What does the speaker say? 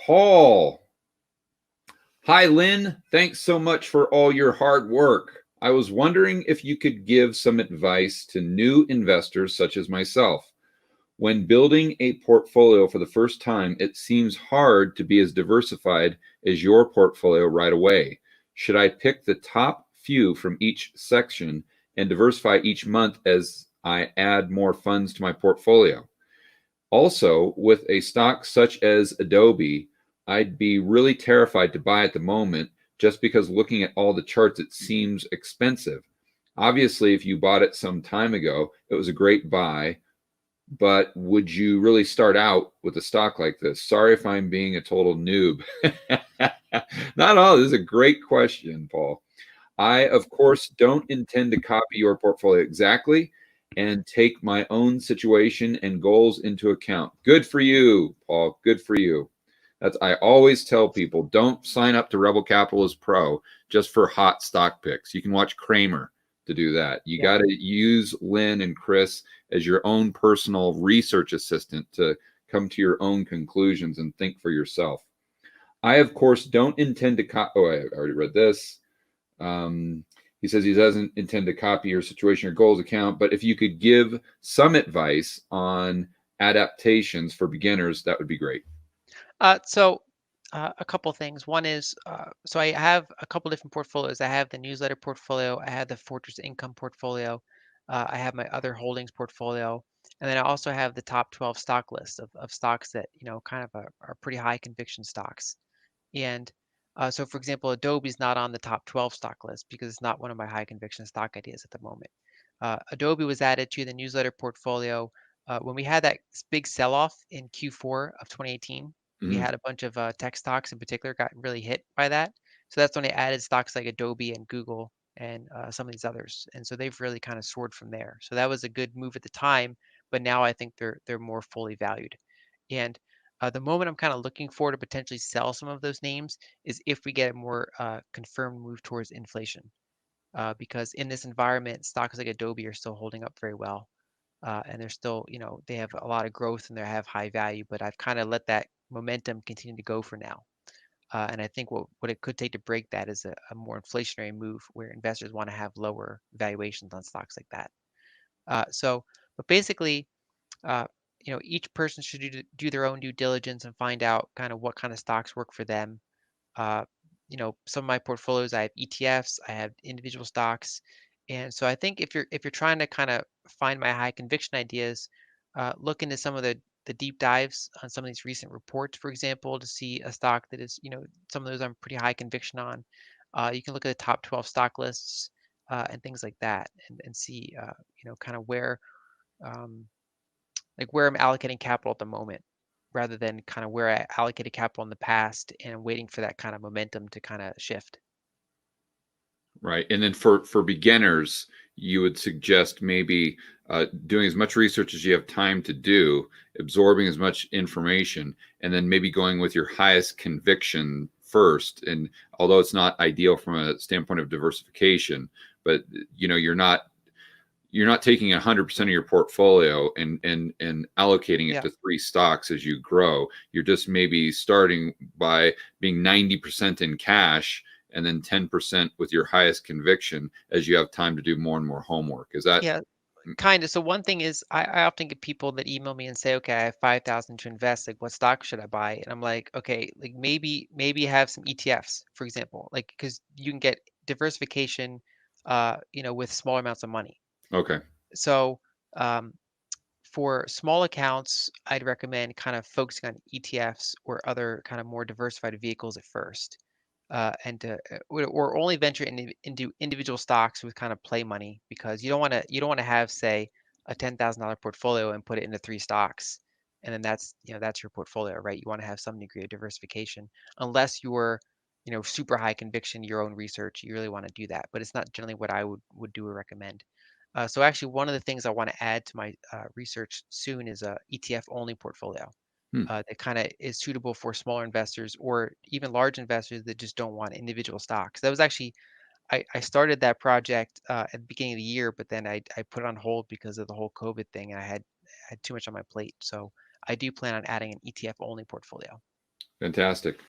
Paul. Hi, Lynn. Thanks so much for all your hard work. I was wondering if you could give some advice to new investors such as myself. When building a portfolio for the first time, it seems hard to be as diversified as your portfolio right away. Should I pick the top few from each section and diversify each month as I add more funds to my portfolio? Also, with a stock such as Adobe, I'd be really terrified to buy at the moment just because looking at all the charts, it seems expensive. Obviously, if you bought it some time ago, it was a great buy, but would you really start out with a stock like this? Sorry if I'm being a total noob. Not all. This is a great question, Paul. I, of course, don't intend to copy your portfolio exactly and take my own situation and goals into account. Good for you, Paul. Good for you. I always tell people, don't sign up to Rebel Capitalist Pro just for hot stock picks. You can watch Kramer to do that. You Yeah. got to use Lynn and Chris as your own personal research assistant to come to your own conclusions and think for yourself. I, of course, don't intend to I already read this. He says he doesn't intend to copy your situation or goals account, but if you could give some advice on adaptations for beginners, that would be great. So a couple things. One is, so I have a couple different portfolios. I have the newsletter portfolio. I have the Fortress Income portfolio. I have my other holdings portfolio. And then I also have the top 12 stock list of stocks that, kind of are pretty high conviction stocks. And so, for example, Adobe's not on the top 12 stock list because it's not one of my high conviction stock ideas at the moment. Adobe was added to the newsletter portfolio when we had that big sell-off in Q4 of 2018. We Mhm. had a bunch of tech stocks in particular got really hit by that. So that's when they added stocks like Adobe and Google and some of these others. And so they've really kind of soared from there. So that was a good move at the time, but now I think they're more fully valued. And the moment I'm kind of looking for to potentially sell some of those names is if we get a more confirmed move towards inflation. Because in this environment, stocks like Adobe are still holding up very well. And they're still, they have a lot of growth and they have high value, but I've kind of let that momentum continue to go for now. And I think what it could take to break that is a more inflationary move where investors want to have lower valuations on stocks like that. But basically, uh, each person should do their own due diligence and find out kind of what kind of stocks work for them. uh, some of my portfolios, I have ETFs, I have individual stocks, and so I think if you're trying to kind of find my high conviction ideas, look into some of the deep dives on some of these recent reports, for example, to see a stock that is, some of those I'm pretty high conviction on. You can look at the top 12 stock lists and things like that, and see, kind of um, where I'm allocating capital at the moment, rather than kind of where I allocated capital in the past and waiting for that kind of momentum to kind of shift. Right. And then for beginners, you would suggest maybe doing as much research as you have time to do, absorbing as much information, and then maybe going with your highest conviction first. And although it's not ideal from a standpoint of diversification, but you're not taking 100% of your portfolio and allocating it Yeah. to three stocks as you grow. You're just maybe starting by being 90% in cash and then 10% with your highest conviction as you have time to do more and more homework. Is that Yeah, kind of. So one thing is I often get people that email me and say, okay, I have 5,000 to invest. Like, what stock should I buy? And I'm like, okay, like maybe have some ETFs, for example, like because you can get diversification, with small amounts of money. okay? So um, for small accounts, I'd recommend kind of focusing on ETFs or other kind of more diversified vehicles at first, and or only venture into individual stocks with kind of play money, because you don't want to have, say, a $10,000 portfolio and put it into three stocks, and then that's your portfolio, right? You want to have some degree of diversification, unless you're super high conviction, your own research. You really want to do that, but it's not generally what I would do or recommend. So actually, one of the things I want to add to my research soon is a ETF only portfolio Hmm. that kind of is suitable for smaller investors or even large investors that just don't want individual stocks. That was actually I started that project at the beginning of the year, but then I put it on hold because of the whole COVID thing, and I had too much on my plate. So I do plan on adding an ETF only portfolio. Fantastic.